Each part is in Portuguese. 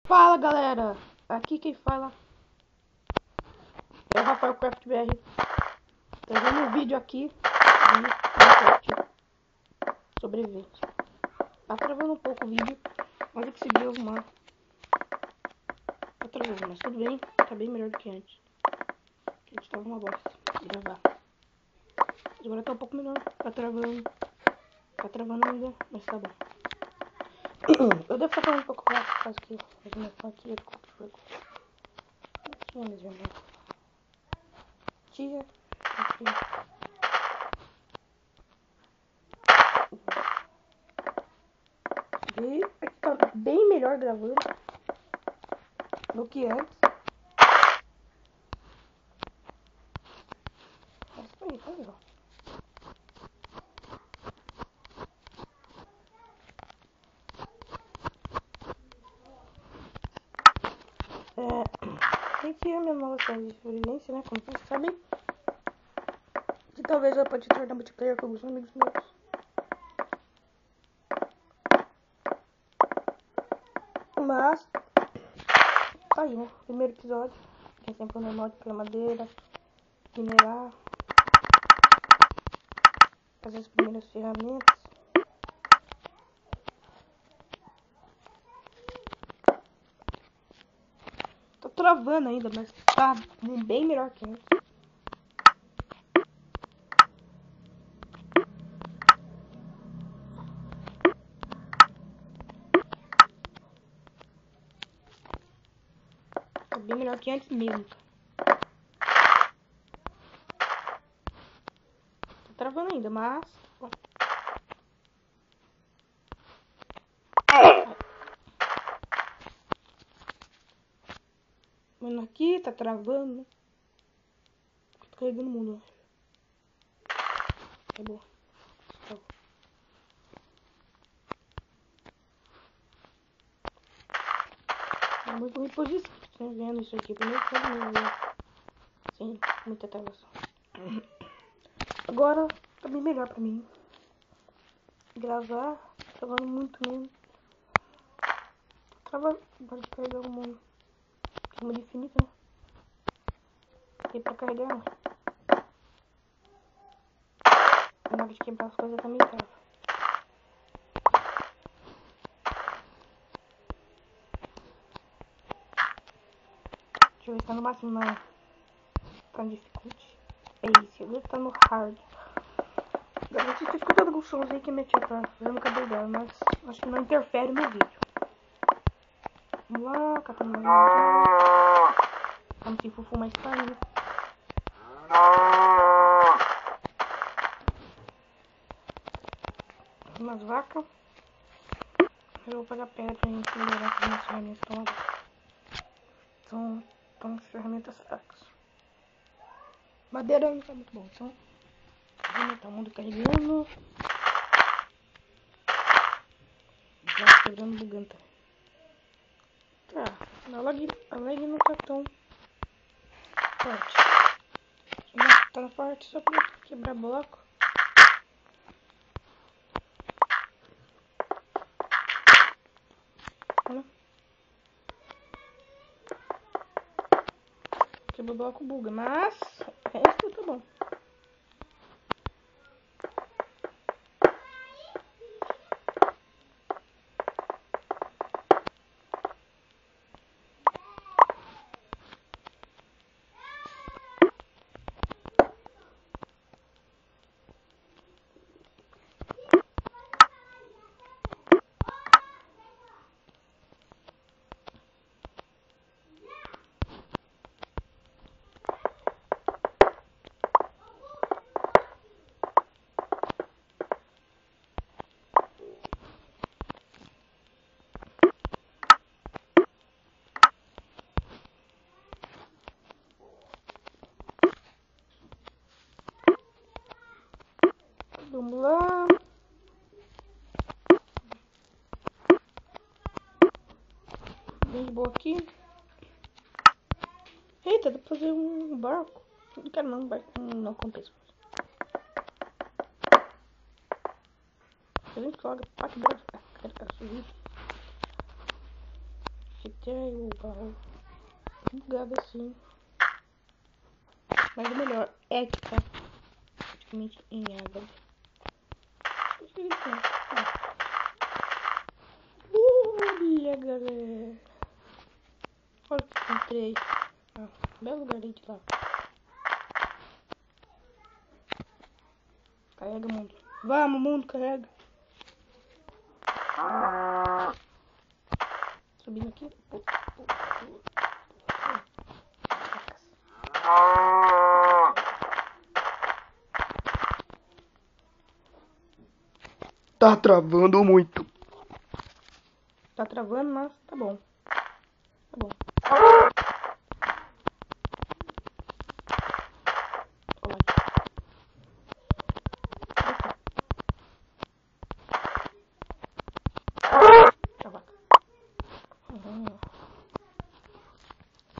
Fala galera, aqui quem fala é o Rafael Craft BR, trazendo um vídeo aqui de Minecraft sobrevivente. Tá travando um pouco o vídeo, mas eu consegui arrumar. Tá travando, mas tudo bem, tá bem melhor do que antes. Antes tava uma bosta de gravar. Agora tá um pouco melhor, tá travando ainda, mas tá bom. Eu devo estar falando um pouco rápido, por causa que as minhas aqui é do fogo. Tia, aqui. E aqui tá bem melhor gravando do que antes. Mas isso aí, tá legal. Esse é a minha nova série de sobrevivência, né? Como vocês sabem. Que talvez eu pode tornar multiplayer com alguns amigos meus. Mas tá aí, né? Primeiro episódio. Que é sempre o normal de pegar madeira, minerar, fazer as primeiras ferramentas. Tô travando ainda, mas tá bem melhor que antes. Tá bem melhor que antes mesmo. Tô travando ainda, mas... Bom. Mano, aqui tá travando. Tô carregando o mundo. É bom. É muito ruim posição. Vocês vendo isso aqui. Primeiro que eu ver. Sem muita travação. Agora tá bem melhor pra mim. Gravar. Tá travando muito mesmo. Trava. Pode carregar o mundo. É uma infinita, né? E pra carregar não. Na hora de quebrar as coisas também trava. Deixa eu ver se tá no máximo não. Tá no difficulty. É isso, eu devo estar no hard. Agora vocês estão escutando alguns sons aí que a minha tia tá fazendo o cabelo dela, mas acho que não interfere no vídeo. Vamos lá, catando mais uma. Vamos sem fufu mais farinha. Umas vacas. Eu vou pegar pedra pra gente melhorar as minhas ferramentas todas. São as ferramentas fracas. Madeira não tá muito bom, então vou aumentar o mundo carregando. Já quebrando buganta. Tá, a lag não tá tão forte. Não tá forte só pra quebrar bloco. Quebra o bloco buga, mas o resto tá bom. Vamos lá. Bem de boa aqui. Eita, dá pra fazer um barco. Não quero não, barco não compensa. A gente joga 4 barcos. Quero subir. que tem o baú bugado assim. Mas o melhor é que tá praticamente em água. Olha, galera. Olha o que encontrei. Ah, belo lugar de lá. Carrega, mundo. Vamos, mundo, carrega. Subindo aqui. Tá travando muito. Tá travando, mas tá bom. Tá bom.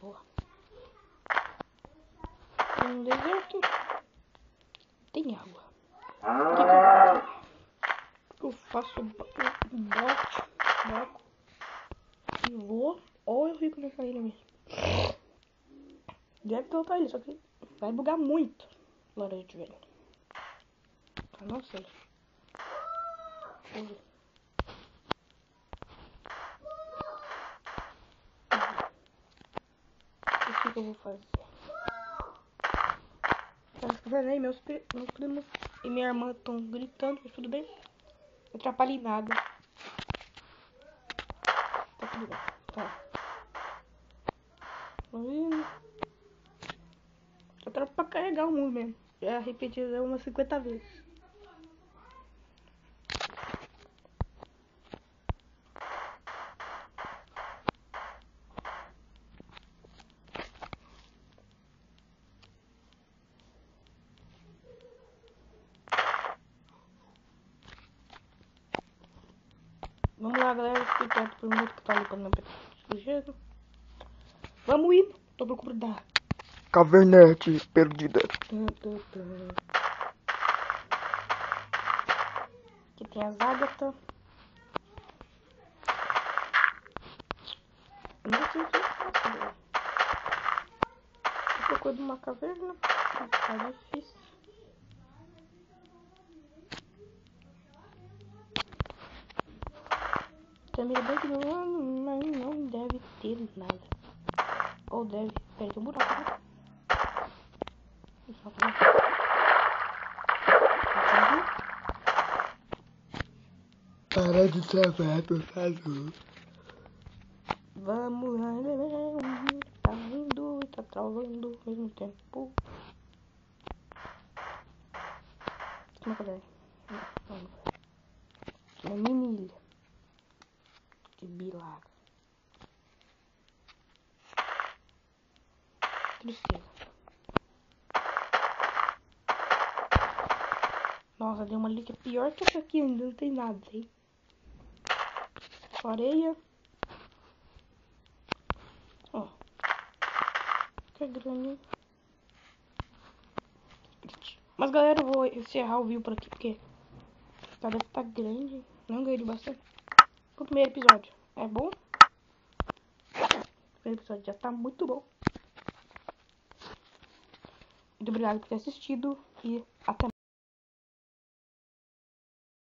Boa. Tem um deserto. Tem água. O que eu faço? Um bote. Barco. E vou. Olha o rico nessa ilha mesmo. Deve ter outra ilha, só que vai bugar muito. Laranja de velho. Eu não sei. Vamos ver. O que eu vou fazer? Meus primos e minha irmã estão gritando, mas tudo bem. Não atrapalhei nada. Tá tudo bem. Tá. Vamos indo. Só pra carregar o mundo mesmo. Já repeti umas 50 vezes. Vamos lá, galera. Fiquei perto por muito que tá limpando meu pé sujeito. Vamos indo. Tô procurando da Cavernete perdida. Aqui tem as ágatas. Não sei se é fácil, galera. Eu procuro de uma caverna. Tá difícil. Também bem que não deve ter nada. Ou deve. Peraí, tem um buraco, né? Para de travar, por favor. Vamos lá, tá indo e tá travando ao mesmo tempo. Uma caverna. Uma mini ilha. Que milagre. Tristeza. Nossa, deu uma ali que é pior que essa aqui, ainda não tem nada, hein? Só areia. Ó. Que grande. Mas galera, eu vou encerrar o vídeo por aqui, porque tá, deve estar grande. Não ganhei de bastante. O primeiro episódio é bom. O primeiro episódio já tá muito bom. Muito obrigado por ter assistido e até mais.